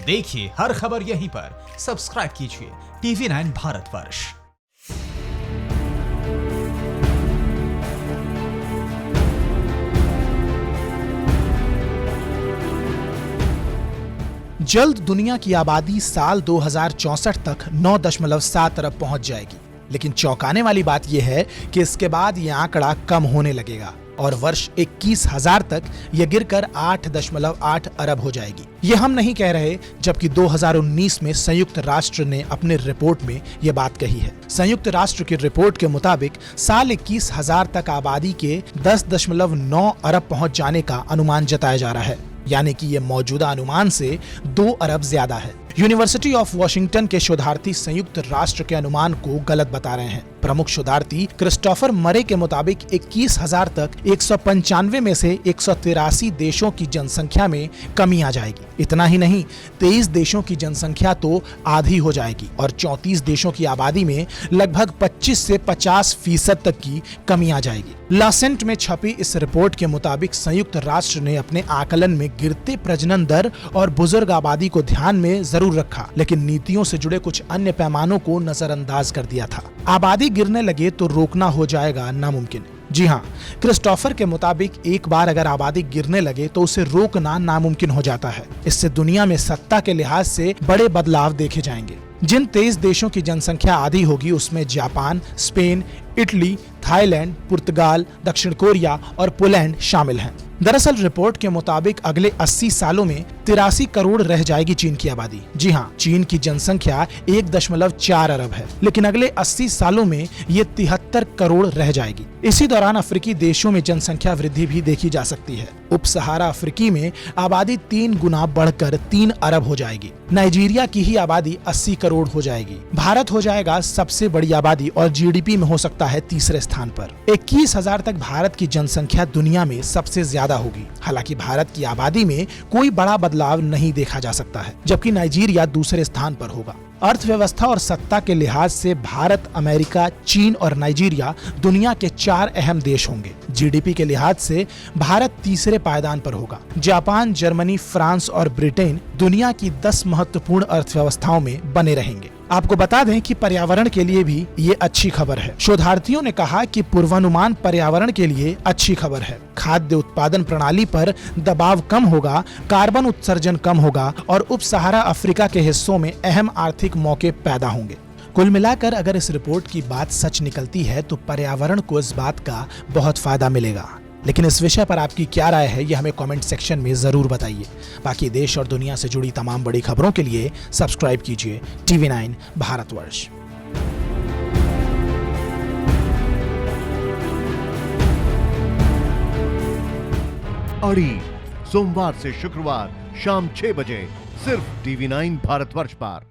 देखिए हर खबर यहीं पर। सब्सक्राइब कीजिए TV9 भारतवर्ष। जल्द दुनिया की आबादी साल 2064 तक 9.7 अरब पहुंच जाएगी। लेकिन चौंकाने वाली बात यह है कि इसके बाद यह आंकड़ा कम होने लगेगा और वर्ष 21,000 तक यह गिरकर 8.8 अरब हो जाएगी। ये हम नहीं कह रहे, जबकि 2019 में संयुक्त राष्ट्र ने अपने रिपोर्ट में यह बात कही है। संयुक्त राष्ट्र की रिपोर्ट के मुताबिक साल 21,000 तक आबादी के 10.9 अरब पहुंच जाने का अनुमान जताया जा रहा है, यानी कि यह मौजूदा अनुमान से 2 अरब ज्यादा है। यूनिवर्सिटी ऑफ वॉशिंगटन के शोधार्थी संयुक्त राष्ट्र के अनुमान को गलत बता रहे हैं। प्रमुख शोधार्थी क्रिस्टोफर मरे के मुताबिक 21,000 तक 195 में से 183 देशों की जनसंख्या में कमी आ जाएगी। इतना ही नहीं, 23 देशों की जनसंख्या तो आधी हो जाएगी और 34 देशों की आबादी में लगभग 25 से 50% तक की कमी आ जाएगी। लासेंट में छपी इस रिपोर्ट के मुताबिक संयुक्त राष्ट्र ने अपने आकलन में गिरते प्रजनन दर और बुजुर्ग आबादी को ध्यान में जरूर रखा, लेकिन नीतियों से जुड़े कुछ अन्य पैमानों को नजरअंदाज कर दिया था। आबादी गिरने लगे तो रोकना हो जाएगा नामुमकिन। जी हाँ, क्रिस्टोफर के मुताबिक एक बार अगर आबादी गिरने लगे तो उसे रोकना नामुमकिन हो जाता है। इससे दुनिया में सत्ता के लिहाज से बड़े बदलाव देखे जाएंगे। जिन 23 देशों की जनसंख्या आधी होगी उसमें जापान, स्पेन, इटली, थाईलैंड, पुर्तगाल, दक्षिण कोरिया और पोलैंड शामिल हैं। दरअसल रिपोर्ट के मुताबिक अगले 80 सालों में 83 करोड़ रह जाएगी चीन की आबादी। जी हाँ, चीन की जनसंख्या 1.4 अरब है, लेकिन अगले 80 सालों में ये 73 करोड़ रह जाएगी। इसी दौरान अफ्रीकी देशों में जनसंख्या वृद्धि भी देखी जा सकती है। उप सहारा अफ्रीकी में आबादी 3 गुना बढ़कर 3 अरब हो जाएगी। नाइजीरिया की ही आबादी 80 करोड़ हो जाएगी। भारत हो जाएगा सबसे बड़ी आबादी और जीडीपी में हो सकता है तीसरे स्थान पर। 21,000 तक भारत की जनसंख्या दुनिया में सबसे ज्यादा होगी। हालांकि भारत की आबादी में कोई बड़ा बदलाव नहीं देखा जा सकता है, जबकि नाइजीरिया दूसरे स्थान पर होगा। अर्थव्यवस्था और सत्ता के लिहाज से भारत, अमेरिका, चीन और नाइजीरिया दुनिया के 4 अहम देश होंगे। जीडीपी के लिहाज से भारत तीसरे पायदान पर होगा। जापान, जर्मनी, फ्रांस और ब्रिटेन दुनिया की 10 महत्वपूर्ण अर्थव्यवस्थाओं में बने रहेंगे। आपको बता दें कि पर्यावरण के लिए भी ये अच्छी खबर है। शोधार्थियों ने कहा कि पूर्वानुमान पर्यावरण के लिए अच्छी खबर है। खाद्य उत्पादन प्रणाली पर दबाव कम होगा, कार्बन उत्सर्जन कम होगा और उप सहारा अफ्रीका के हिस्सों में अहम आर्थिक मौके पैदा होंगे। कुल मिलाकर अगर इस रिपोर्ट की बात सच निकलती है तो पर्यावरण को इस बात का बहुत फायदा मिलेगा। लेकिन इस विषय पर आपकी क्या राय है, ये हमें कमेंट सेक्शन में जरूर बताइए। बाकी देश और दुनिया से जुड़ी तमाम बड़ी खबरों के लिए सब्सक्राइब कीजिए TV9 भारतवर्ष। अड़ी सोमवार से शुक्रवार शाम 6 बजे सिर्फ TV9 भारतवर्ष पर।